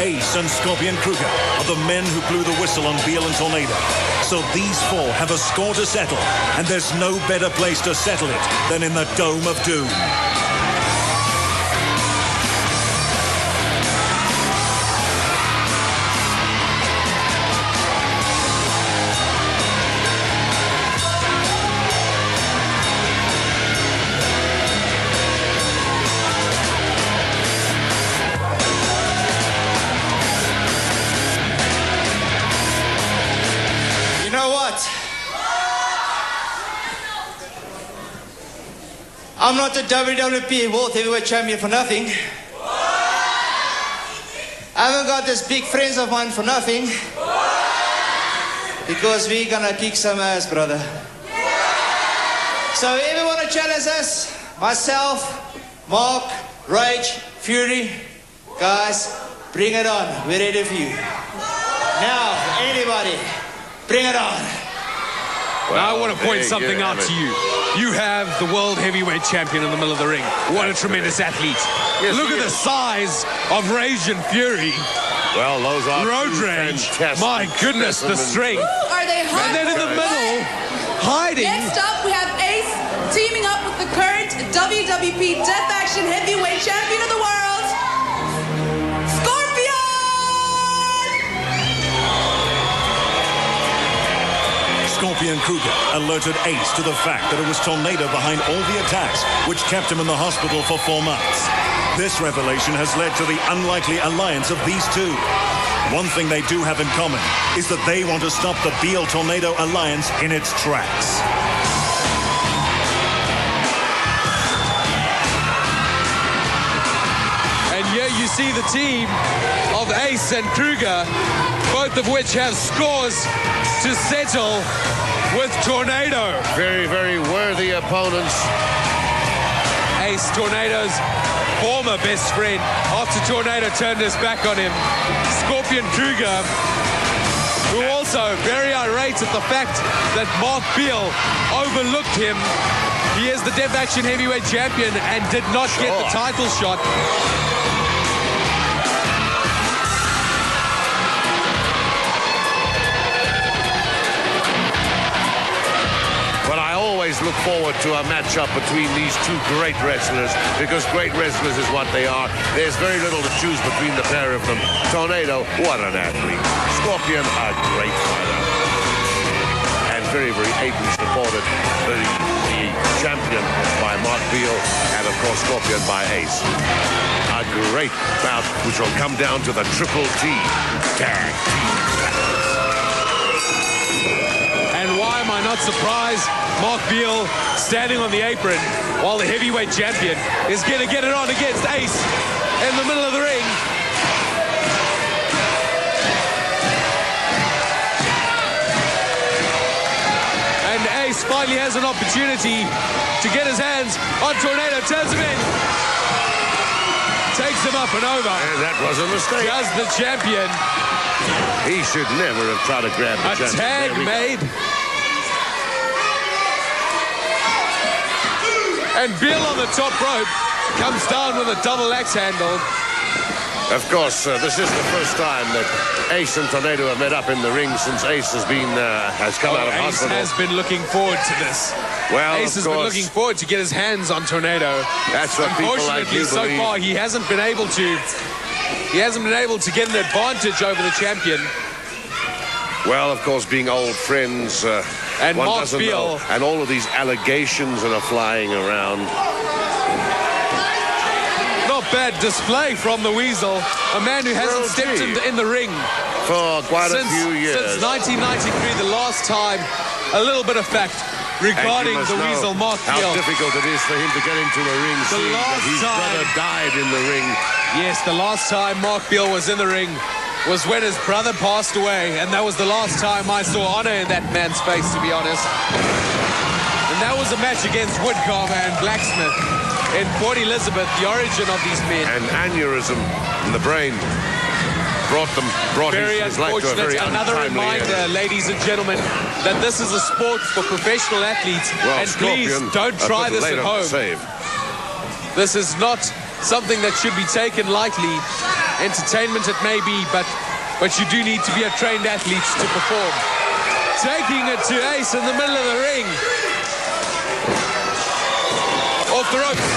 Ace and Scorpion Kruger are the men who blew the whistle on Beal and Tornado. So these four have a score to settle, and there's no better place to settle it than in the Dome of Doom. You know what? I'm not the WWP World Heavyweight Champion for nothing. I haven't got this big friends of mine for nothing. Because we're gonna kick some ass, brother. So if you wanna challenge us, myself, Mark, Rage, Fury, guys, bring it on. We're ready for you. Now, anybody, bring it on. Well, I want to point something out to you. You have the world heavyweight champion in the middle of the ring. What a tremendous athlete. Yes, look at the size of Rage and Fury. Well, those are Road Rage. My goodness, the strength. Ooh, are they hot? And then in the middle, hiding. Next up, we have Ace teaming up with the current WWP Death Action Heavyweight Champion of the world, Scorpion! Scorpion Kruger alerted Ace to the fact that it was Tornado behind all the attacks, which kept him in the hospital for 4 months. This revelation has led to the unlikely alliance of these two. One thing they do have in common is that they want to stop the Beal-Tornado alliance in its tracks. And here you see the team of Ace and Kruger, both of which have scores to settle with Tornado. Very, very worthy opponents. Ace, Tornado's former best friend, after Tornado turned his back on him. Scorpion Kruger, who also very irate at the fact that Mark Beal overlooked him. He is the Death Action Heavyweight Champion and did not get the title shot. But I always look forward to a matchup between these two great wrestlers, because great wrestlers is what they are. There's very little to choose between the pair of them. Tornado, what an athlete. Scorpion, a great fighter. And very, very ably supported. The champion by Mark Beal, and of course Scorpion by Ace. A great bout which will come down to the Triple T Tag Team. And why am I not surprised? Mark Beal standing on the apron while the heavyweight champion is going to get it on against Ace in the middle of the ring. And Ace finally has an opportunity to get his hands on Tornado, turns him in, takes him up and over. And that was a mistake. Does the champion. He should never have tried to grab the A champion. tag made. And Beal on the top rope comes down with a double axe handle. Of course, this is the first time that Ace and Tornado have met up in the ring since Ace has come out of Ace hospital. has been looking forward to this. Well, Ace has of been course, looking forward to get his hands on Tornado. That's what people like Unfortunately, you so believe. far he hasn't been able to. He hasn't been able to get an advantage over the champion. Well, of course, being old friends, And one Mark doesn't Beal. know. And all of these allegations that are flying around. Not bad display from the Weasel, a man who hasn't Well, stepped gee. in the ring For quite a since, few years. since 1993, the last time. A little bit of fact regarding And you must the know Weasel, Mark how Beal. difficult it is for him to get into a ring, The seeing that last his time- brother died in the ring. Yes, the last time Mark Beal was in the ring was when his brother passed away, and that was the last time I saw honor in that man's face, to be honest. And that was a match against Woodcarver and Blacksmith in Port Elizabeth, the origin of these men. An aneurysm in the brain brought Very his life to a unfortunate. very Another untimely reminder, end. ladies and gentlemen, that this is a sport for professional athletes. Well, And please Scorpion, don't try put this at later home. Save. This is not something that should be taken lightly. entertainment it may be, but you do need to be a trained athlete to perform. Taking it to Ace in the middle of the ring. Off the ropes.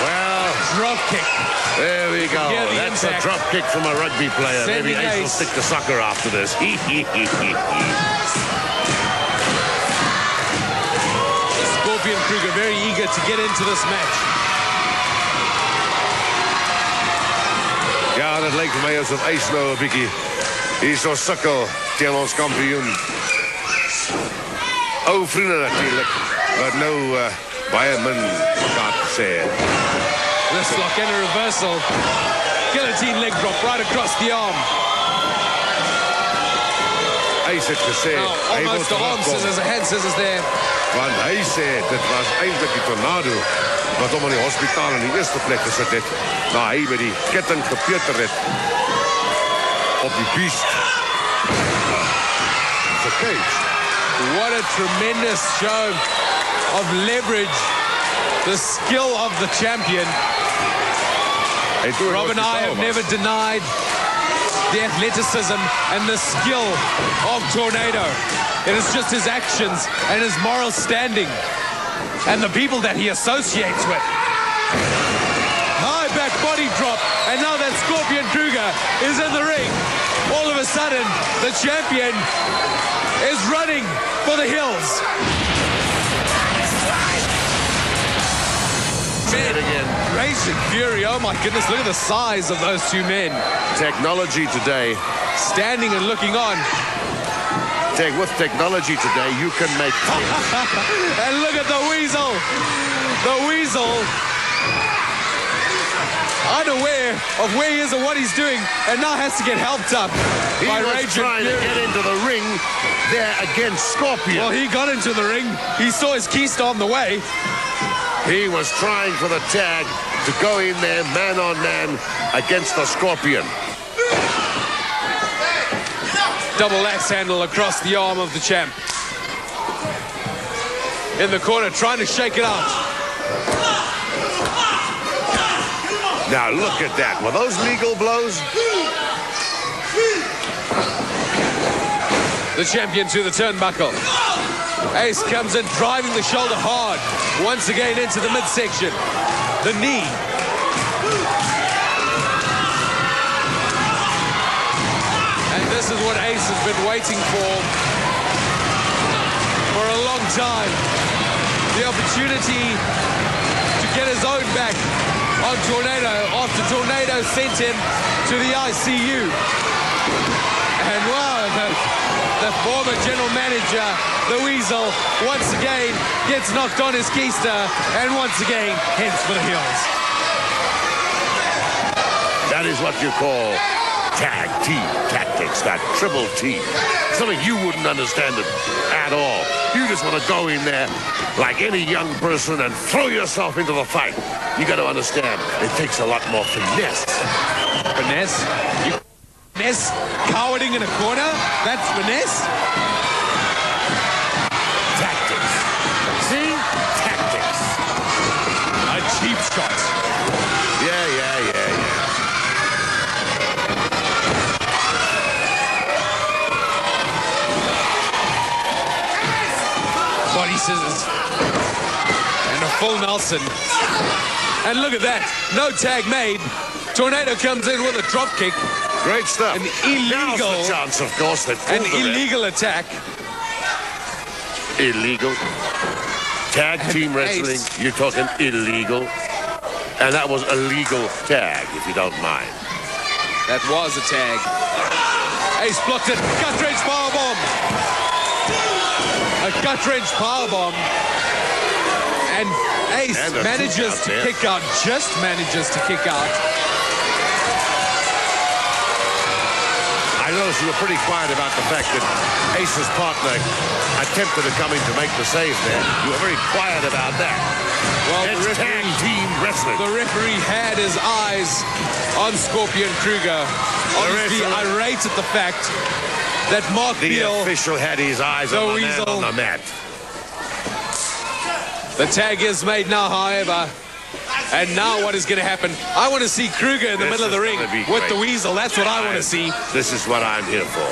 Well, Drop kick. there we go. Yeah, the That's impact. a drop kick from a rugby player. Sending Maybe Ace will Ace. stick to soccer after this. Scorpion Kruger very eager to get into this match. Ja, dat leek vir my asof Ace nou 'n bietjie hier so sukkel teen ons kampioen. Ou vriende natuurlik, wat nou baie min kan sê. This lock and a reversal. Guillotine leg drop right across the arm. Ace het gesê Now, hy wil almost a arm terugkom, scissors, a hand scissors there. want hy sê dit was eintlik die tornado wat hom in die hospitaal in die eerste plek gesit het, na hy met die ketting gepeter het op die beast. The cage. What a tremendous show of leverage. The skill of the champion. En toe Rob and I hospitaal have was. never denied the athleticism and the skill of Tornado. It is just his actions and his moral standing and the people that he associates with. High back body drop, and now that Scorpion Kruger is in the ring. All of a sudden, the champion is running for the hills. Say it again. Rage and fury, oh my goodness, look at the size of those two men. Technology today. Standing and looking on. With technology today, you can make And look at the Weasel. The Weasel, unaware of where he is and what he's doing, and now has to get helped up He by was Rage trying and to Fury. get into the ring there against Scorpion. Well, he got into the ring. He saw his key on the way. He was trying for the tag to go in there man on man against the Scorpion. Double axe handle across the arm of the champ. In the corner, trying to shake it out. Now look at that. Were those legal blows? The champion to the turnbuckle. Ace comes in, driving the shoulder hard. Once again into the midsection. The knee. And this is what Ace has been waiting for a long time. The opportunity to get his own back on Tornado after Tornado sent him to the ICU. And wow, the former general manager, the Weasel, once again gets knocked on his keister and once again heads for the hills. That is what you call tag team tactics, that triple team. Something you wouldn't understand it at all. You just want to go in there like any young person and throw yourself into the fight. You got to understand, it takes a lot more finesse. Finesse? Finesse? Cowarding in a corner? That's finesse? Tactics. See? Tactics. A cheap shot. Yeah. Body scissors. And a full Nelson. And look at that. No tag made. Tornado comes in with a drop kick. Great stuff. An Now's illegal- the chance, of course, that An pulled the ref. illegal attack. Illegal. Tag team wrestling, Ace. you're talking illegal. And that was a legal tag, if you don't mind. That was a tag. Ace blocked it. Gut-wrench powerbomb. A gut-wrench powerbomb. And Ace And a manages kick out to there. kick out. Just manages to kick out. I noticed you were pretty quiet about the fact that Ace's partner attempted to come in to make the save there. You were very quiet about that. Well, It's the tag referee, team wrestling. the referee had his eyes on Scorpion Kruger. Obviously referee- irate at the fact that Mark The Beal, official had his eyes the on the man Weasel. on the mat. the tag is made now, however. And now what is going to happen? I want to see Kruger in the middle of the ring with the Weasel. That's what I want to see. This is what I'm here for.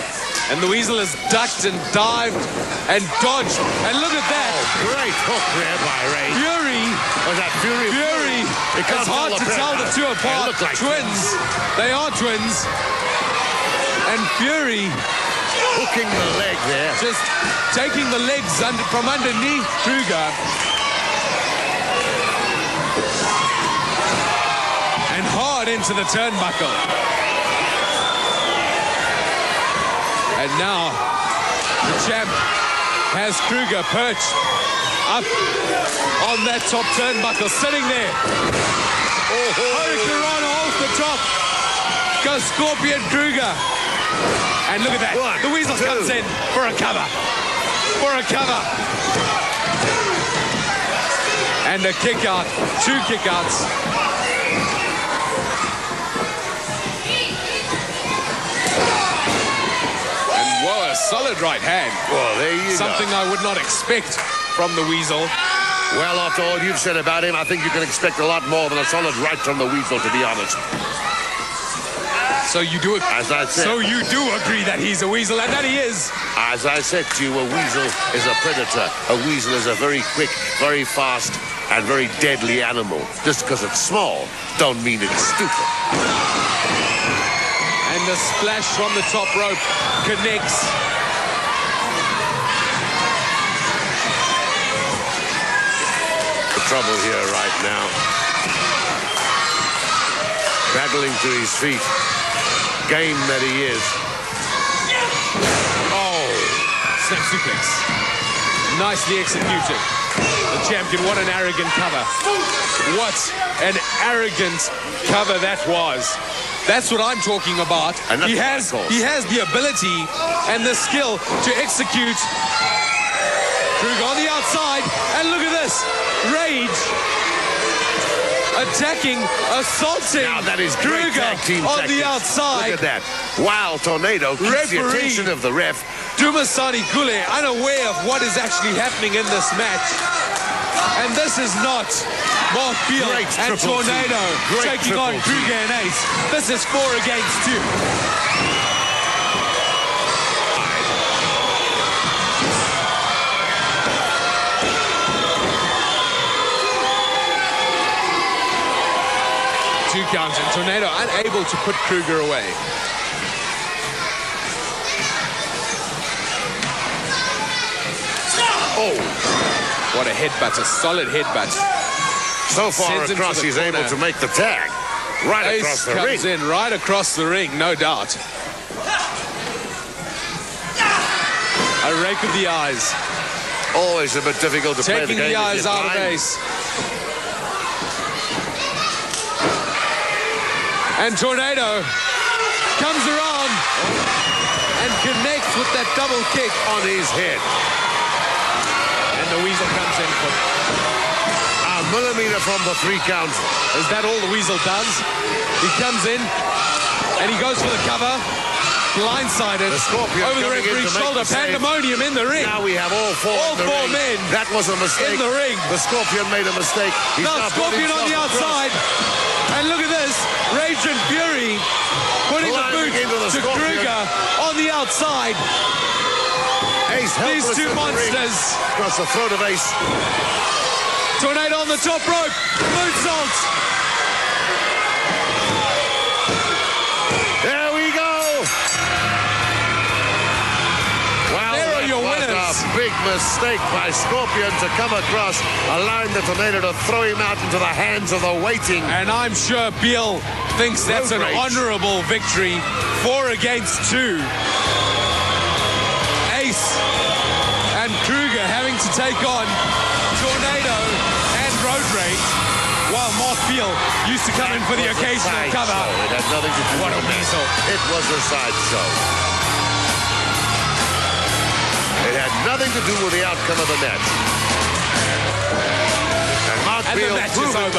And the Weasel has ducked and dived and dodged. And look at that. Oh, great hook there by Ray. Fury. Was that Fury? Fury. It's hard to tell the two apart. Like twins. They are twins. And Fury hooking the leg there. just taking the legs from underneath Kruger. And hard into the turnbuckle. And now the champ has Kruger perched up on that top turnbuckle, sitting there. Hurricane off the top. Goes Scorpion Kruger. And look at that. The Weasel comes in for a cover. For a cover. And a kick out. 2 kickouts. Whoa, a solid right hand. Well, there you Something go. I would not expect from the Weasel. Well, after all you've said about him, I think you can expect a lot more than a solid right from the Weasel, to be honest. So you do As I said. So you do agree that he's a Weasel, and that he is. As I said to you, a Weasel is a predator. A Weasel is a very quick, very fast, and very deadly animal. Just because it's small, don't mean it's stupid. And the splash from the top rope connects. The trouble here right now. Battling to his feet. Game that he is. Oh, snap suplex. Nicely executed. The champion, what an arrogant cover. What an arrogant cover that was. That's what I'm talking about. And He has the ability and the skill to execute. Kruger on the outside, and look at this. Rage attacking, assaulting Now that is great Kruger tag team on tactics. the outside. Look at that. Wild Tornado keeps the Referee. attention of the ref. Dumasani Gule unaware of what is actually happening in this match. And this is not Mark Beal Great and triple Tornado team. Great taking on triple team. Kruger and Ace. This is 4 against 2. Two counts and Tornado unable to put Kruger away. Oh, What a headbutt, a solid headbutt. so far Sends him to across, the he's able corner. to make the tag. Right Ace across the comes ring. in right across the ring, no doubt. A rake of the eyes, Always a bit difficult to play the taking game. the if eyes you're out of blind. Ace. And Tornado comes around and connects with that double kick. On his head. And the Weasel comes in for... A millimeter from the 3 count. Is that all the Weasel does? He comes in and he goes for the cover. Blindsided. The Scorpion over the coming in referee's to make shoulder. the save. Pandemonium in the ring. Now we have all 4 All in the 4 ring. men That was a mistake. in the ring. The Scorpion made a mistake. He's Now now put Scorpion on the himself across. outside. And look at this. Rage and Fury putting the Climbing boot into the to Scorpion. Kruger on the outside. Ace These helpless two in the ring. monsters. Across the throat of Ace. Tornado on the top rope. Moonsault. There we go. Well, There are that your was winners. a big mistake by Scorpion to come across, allowing the Tornado to throw him out into the hands of the waiting. And I'm sure Beal thinks that's an Road rage. honorable victory. 4 against 2. Ace and Kruger having to take on Tornado and Road Rage, while Mark Beal used to come in for the It was a occasional cover. sideshow. It had nothing to do What a with that. weasel. It was a sideshow. It had nothing to do with the outcome of the match. And Mark And the Beal match is proving over.